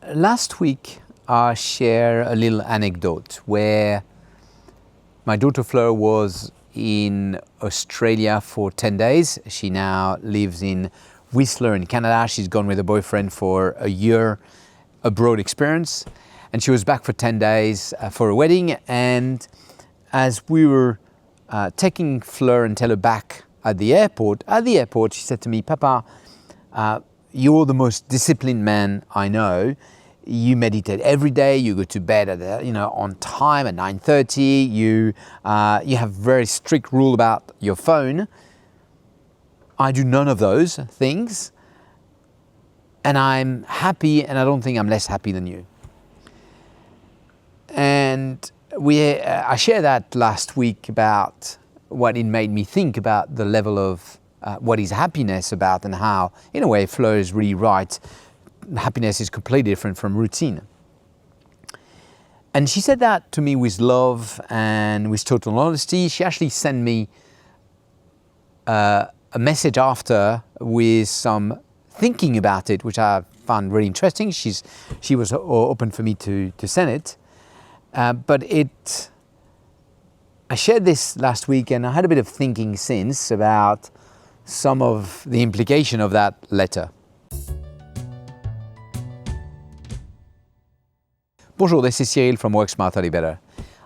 Last week, I shared a little anecdote where my daughter Fleur was in Australia for 10 days. She now lives in Whistler in Canada. She's gone with a boyfriend for a year abroad experience. And she was back for 10 days for a wedding. And as we were taking Fleur and Taylor back at the airport, she said to me, "Papa, you're the most disciplined man I know. You meditate every day. You go to bed at on time at 9:30. You have very strict rule about your phone. I do none of those things, and I'm happy. And I don't think I'm less happy than you." And I shared that last week about what it made me think about the level of what is happiness about, and how, in a way, Fleur is really right. Happiness is completely different from routine. And she said that to me with love and with total honesty. She actually sent me a message after with some thinking about it, which I found really interesting. She was open for me to send it. But I shared this last week, and I had a bit of thinking since about some of the implication of that letter. Bonjour, this is Cyril from Work Smarter, Live Better.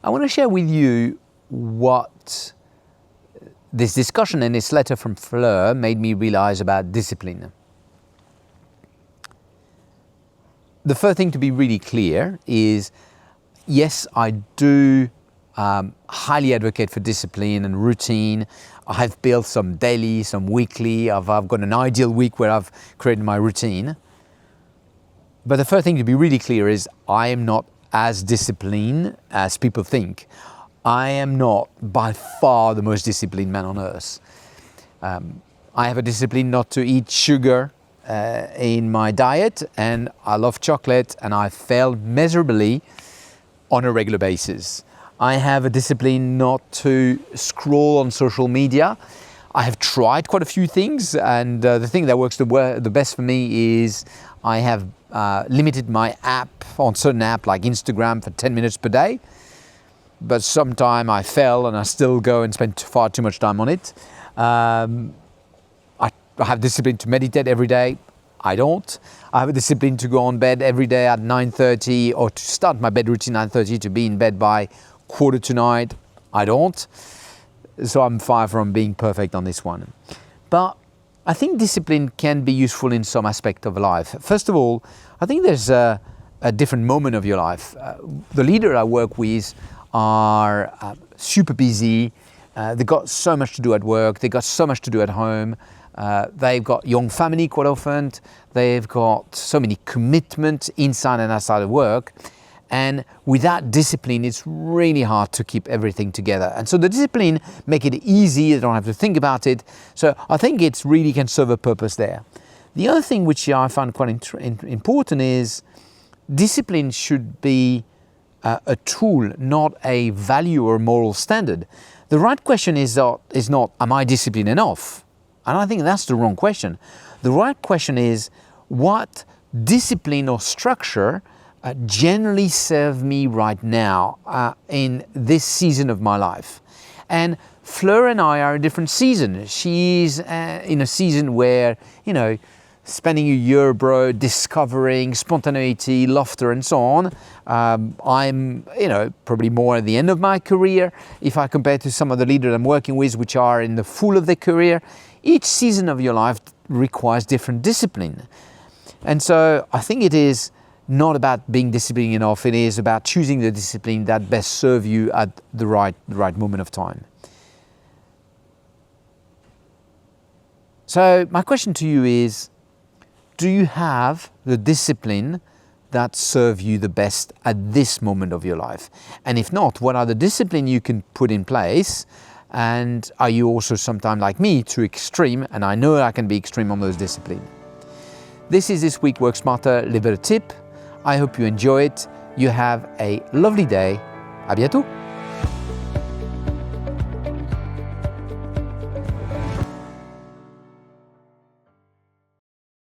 I want to share with you what this discussion and this letter from Fleur made me realize about discipline. The first thing to be really clear is, yes, I do highly advocate for discipline and routine. I have built some daily, some weekly. I've got an ideal week where I've created my routine. But the first thing to be really clear is I am not as disciplined as people think. I am not by far the most disciplined man on earth. I have a discipline not to eat sugar in my diet, and I love chocolate, and I fail miserably on a regular basis. I have a discipline not to scroll on social media. I have tried quite a few things, and the thing that works the best for me is I have limited my app on certain app like Instagram for 10 minutes per day. But sometime I fail and I still go and spend far too much time on it. I have discipline to meditate every day. I don't. I have a discipline to go on bed every day at 9:30, or to start my bed routine 9:30, to be in bed by 9:45. I don't. So I'm far from being perfect on this one. But I think discipline can be useful in some aspect of life. First of all, I think there's a different moment of your life. The leader I work with are super busy. They've got so much to do at work. They've got so much to do at home. They've got young family quite often. They've got so many commitments inside and outside of work. And without discipline, it's really hard to keep everything together. And so the discipline make it easy. You don't have to think about it. So I think it really can serve a purpose there. The other thing which I find quite important is discipline should be a tool, not a value or moral standard. The right question is not, am I disciplined enough? And I think that's the wrong question. The right question is, what discipline or structure generally serve me right now in this season of my life? And Fleur and I are in a different season. She's in a season where, spending a year abroad, discovering spontaneity, laughter, and so on. I'm, probably more at the end of my career. If I compare to some of the leaders I'm working with, which are in the full of their career, each season of your life requires different discipline. And so I think it is not about being disciplined enough. It is about choosing the discipline that best serve you at the right moment of time. So my question to you is, do you have the discipline that serve you the best at this moment of your life? And if not, what are the discipline you can put in place? And are you also sometimes like me, too extreme? And I know I can be extreme on those disciplines. This is this week Work Smarter, Live Better tip. I hope you enjoy it. You have a lovely day. À bientôt.